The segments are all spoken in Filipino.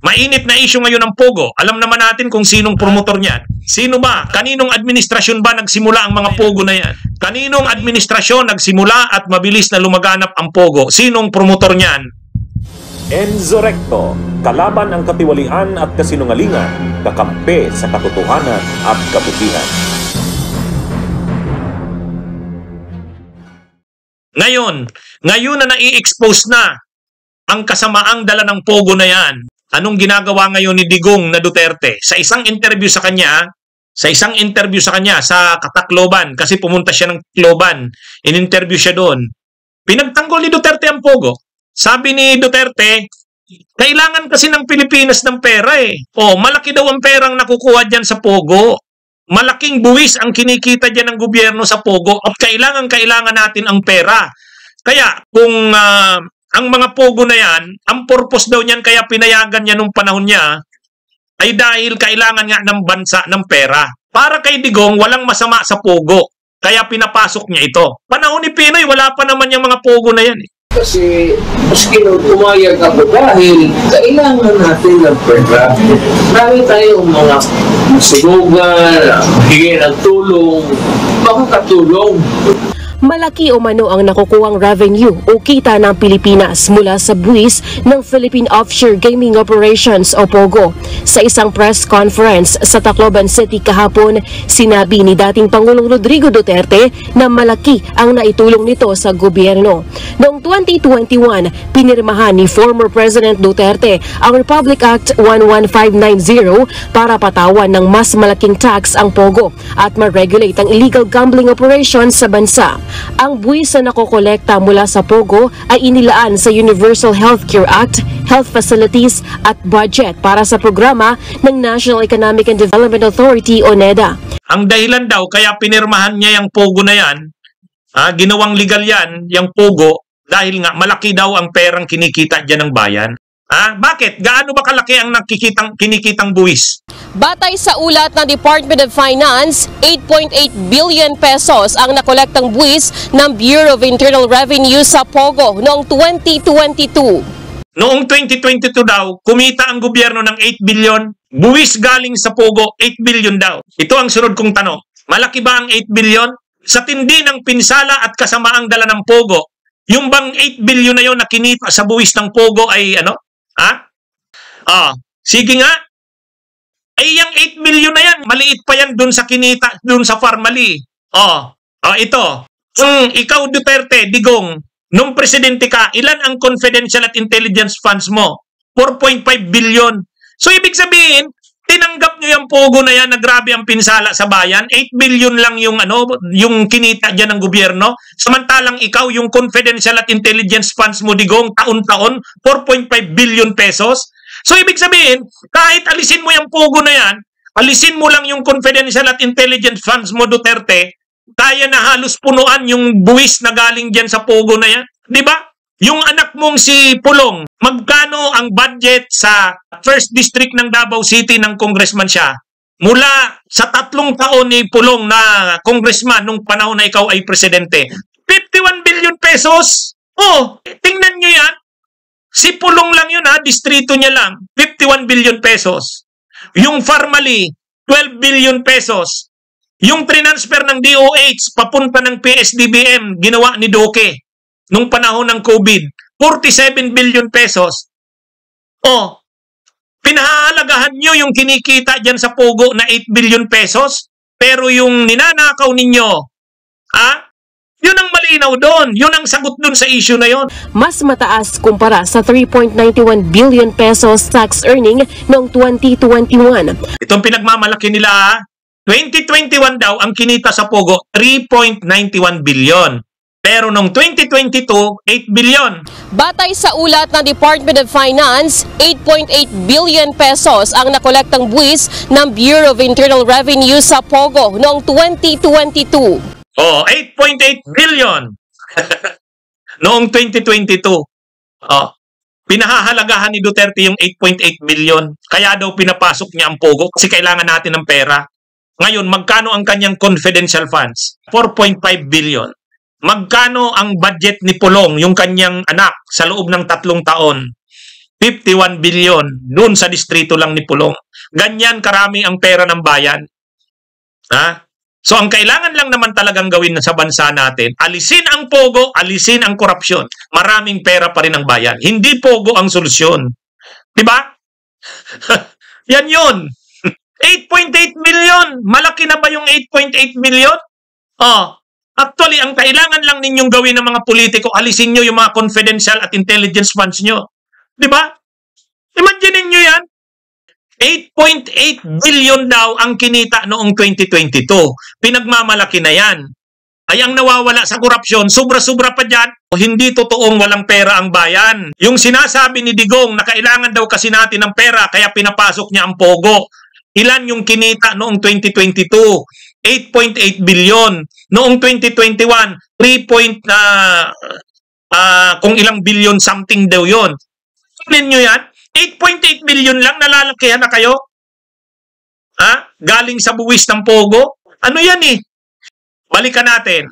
Mainit na issue ngayon ng Pogo. Alam naman natin kung sinong promotor niyan. Sino ba? Kaninong administrasyon ba nagsimula ang mga Pogo na yan? Kaninong administrasyon nagsimula at mabilis na lumaganap ang Pogo? Sinong promotor niyan? Enzo Recto, kalaban ang katiwalian at kasinungalingan, kakampi sa katotohanan at kabutihan. Ngayon na nai-expose na ang kasamaang dala ng Pogo na yan. Anong ginagawa ngayon ni Digong na Duterte? Sa isang interview sa kanya sa Tacloban, kasi pumunta siya ng Tacloban, in-interview siya doon. Pinagtanggol ni Duterte ang Pogo. Sabi ni Duterte, kailangan kasi ng Pilipinas ng pera eh. Malaki daw ang perang nakukuha dyan sa Pogo. Malaking buwis ang kinikita dyan ng gobyerno sa Pogo at kailangan natin ang pera. Kaya kung ang mga Pogo na yan, ang purpose daw niyan kaya pinayagan niya nung panahon niya ay dahil kailangan nga ng bansa ng pera. Para kay Digong, walang masama sa Pogo. Kaya pinapasok niya ito. Panahon ni Pinoy, wala pa naman yung mga Pogo na yan eh. Kasi maski tumayag ako dahil kailangan natin ng pera. Marami tayong mga sinugan, hingin ng tulong, makakatulong. Malaki o mano ang nakukuhang revenue o kita ng Pilipinas mula sa buwis ng Philippine Offshore Gaming Operations o POGO. Sa isang press conference sa Tacloban City kahapon, sinabi ni dating Pangulong Rodrigo Duterte na malaki ang naitulong nito sa gobyerno. Noong 2021, pinirmahan ni former President Duterte ang Republic Act 11590 para patawan ng mas malaking tax ang POGO at ma-regulate ang illegal gambling operations sa bansa. Ang buwis na nakokolekta mula sa POGO ay inilaan sa Universal Healthcare Act, health facilities at budget para sa programa ng National Economic and Development Authority o NEDA. Ang dahilan daw kaya pinirmahan niya yung POGO na yan, ginawang legal yan, yung POGO, dahil nga malaki daw ang perang kinikita dyan ng bayan. Bakit? Gaano ba kalaki ang kinikitang buwis? Batay sa ulat ng Department of Finance, 8.8 billion pesos ang nakolektang buwis ng Bureau of Internal Revenue sa POGO noong 2022. Noong 2022 daw, kumita ang gobyerno ng 8 billion, buwis galing sa POGO, 8 billion daw. Ito ang sunod kong tanong. Malaki ba ang 8 billion? Sa tindi ng pinsala at kasamaang dala ng POGO, yung bang 8 billion na yon na kinita sa buwis ng POGO ay ano? Sige nga. Ay, yung 8 million na yan, maliit pa yan dun sa kinita, dun sa Farmally. Ito. Ikaw, Duterte, Digong, nung presidente ka, ilan ang confidential at intelligence funds mo? 4.5 billion. So, ibig sabihin, tinanggap nyo yung POGO na yan na grabe ang pinsala sa bayan. 8 billion lang yung kinita dyan ng gobyerno. Samantalang ikaw, yung confidential at intelligence funds mo, Digong, taon-taon, 4.5 billion pesos. So, ibig sabihin, kahit alisin mo yung POGO na yan, alisin mo lang yung confidential at intelligence funds mo, Duterte, kaya na halos punuan yung buwis na galing dyan sa POGO na yan. Di ba? Yung anak mong si Pulong, magkano ang budget sa First District ng Davao City ng congressman siya? Mula sa 3 taon ni Pulong na congressman nung panahon na ikaw ay presidente. 51 billion pesos! Tingnan nyo yan. Si Pulong lang yun distrito niya lang, 51 billion pesos. Yung Farmally, 12 billion pesos. Yung transfer ng DOH papunta ng PSDBM, ginawa ni Duque nung panahon ng COVID, 47 billion pesos. Pinahahalagahan nyo yung kinikita dyan sa POGO na 8 billion pesos, pero yung ninanakaw ninyo, yun ang malinaw doon. Yun ang sagot doon sa issue na yun. Mas mataas kumpara sa 3.91 billion pesos tax earning noong 2021. Itong pinagmamalaki nila, 2021 daw ang kinita sa POGO, 3.91 billion. Pero noong 2022, 8 billion. Batay sa ulat ng Department of Finance, 8.8 billion pesos ang nakolektang buwis ng Bureau of Internal Revenue sa POGO noong 2022. 8.8 billion. Noong 2022. Pinahahalagahan ni Duterte yung 8.8 billion. Kaya daw pinapasok niya ang POGO kasi kailangan natin ng pera. Ngayon, magkano ang kanyang confidential funds? 4.5 billion. Magkano ang budget ni Pulong, yung kanyang anak, sa loob ng 3 taon? 51 billion doon sa distrito lang ni Pulong. Ganyan karami ang pera ng bayan. Ha? So ang kailangan lang naman talagang gawin sa bansa natin, alisin ang pogo, alisin ang korupsyon. Maraming pera pa rin ang bayan. Hindi pogo ang solusyon. 'Di ba? Yan 'yun. 8.8 million. Malaki na ba yung 8.8 million? Oh, actually ang kailangan lang ninyong gawin ng mga politiko, alisin niyo yung mga confidential at intelligence funds niyo. 'Di ba? Imagine niyo 'yan. 8.8 billion daw ang kinita noong 2022. Pinagmamalaki na yan. Ay ang nawawala sa korupsyon, sobra-sobra pa dyan. O hindi totoong walang pera ang bayan. Yung sinasabi ni Digong na kailangan daw kasi natin ng pera kaya pinapasok niya ang pogo. Ilan yung kinita noong 2022? 8.8 billion. Noong 2021, kung ilang billion something daw yun. Tignan nyo yan. 8.8 billion lang, nalalakihan na kayo? Ha? Galing sa buwis ng pogo? Ano yan eh? Balikan natin.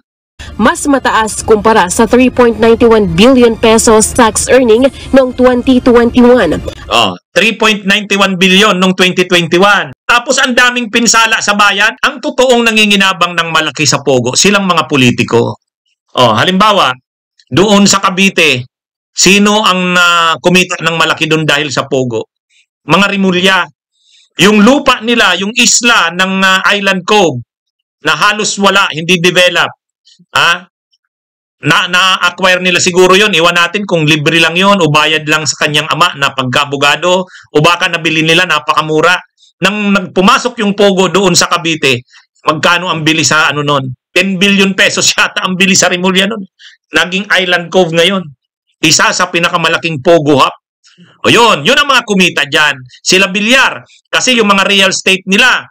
Mas mataas kumpara sa 3.91 billion pesos tax earning noong 2021. 3.91 billion noong 2021. Tapos ang daming pinsala sa bayan. Ang totoong nanginginabang ng malaki sa pogo, silang mga politiko. Halimbawa, doon sa Cavite, sino ang kumita ng malaki doon dahil sa pogo? Mga Rimulya. Yung lupa nila, yung isla ng Island Cove, na halos wala, hindi develop. Na-acquire nila siguro yon. Iwan natin kung libre lang yon o bayad lang sa kanyang ama na pagkabugado o baka nabili nila napakamura. Nang nagpumasok yung pogo doon sa Cavite, magkano ang bili sa ano nun? 10 billion pesos yata ang bili sa Rimulya nun. Naging Island Cove ngayon. Isa sa pinakamalaking pogo hub. O yun ang mga kumita dyan. Sila Bilyar. Kasi yung mga real estate nila,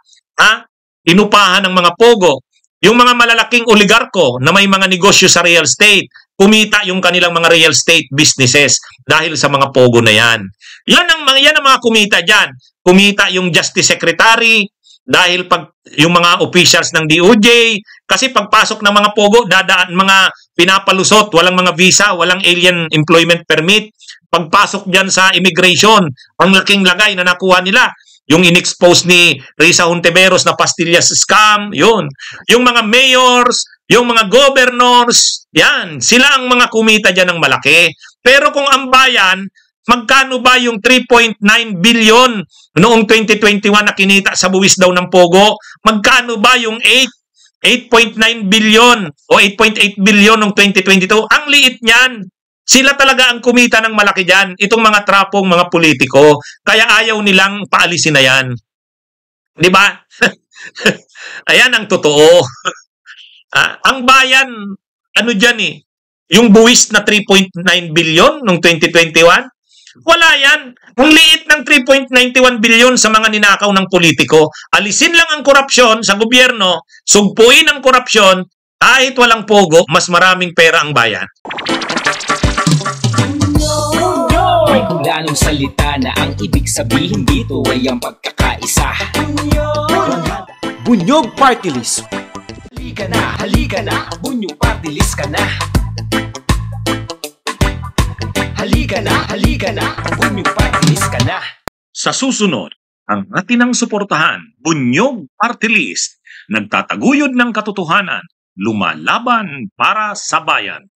inupahan ng mga pogo. Yung mga malalaking oligarko na may mga negosyo sa real estate, kumita yung kanilang mga real estate businesses dahil sa mga pogo na yan. Yan ang mga kumita dyan. Kumita yung Justice Secretary dahil yung mga officials ng DOJ, kasi pagpasok ng mga pogo, dadaan mga pinapalusot, walang mga visa, walang alien employment permit. Pagpasok dyan sa immigration, ang laking lagay na nakuha nila. Yung in-expose ni Risa Hontiveros na pastillas scam, yun. Yung mga mayors, yung mga governors, yan. Sila ang mga kumita dyan ng malaki. Pero kung ang bayan, magkano ba yung 3.9 billion noong 2021 na kinita sa buwis daw ng pogo? Magkano ba yung 8.9 billion o 8.8 billion noong 2022? Ang liit niyan. Sila talaga ang kumita ng malaki dyan. Itong mga trapong mga politiko. Kaya ayaw nilang paalisin na yan. Di ba? Ayan ang totoo. Ang bayan, ano dyan eh? Yung buwis na 3.9 billion noong 2021? Wala yan. Ang liit ng 3.91 billion sa mga ninakaw ng politiko. Alisin lang ang korupsyon sa gobyerno, sugpuin ang korupsyon, kahit walang pogo, mas maraming pera ang bayan. May kulanong salita na ang ibig sabihin dito ay ang pagkakaisa. Bunyog Party List. Halika na, Bunyog Party List ka na. Halika na, Bunyog Party List ka na. Sa susunod, ang atinang suportahan, Bunyog Party List, nagtataguyod ng katotohanan, lumalaban para sa bayan.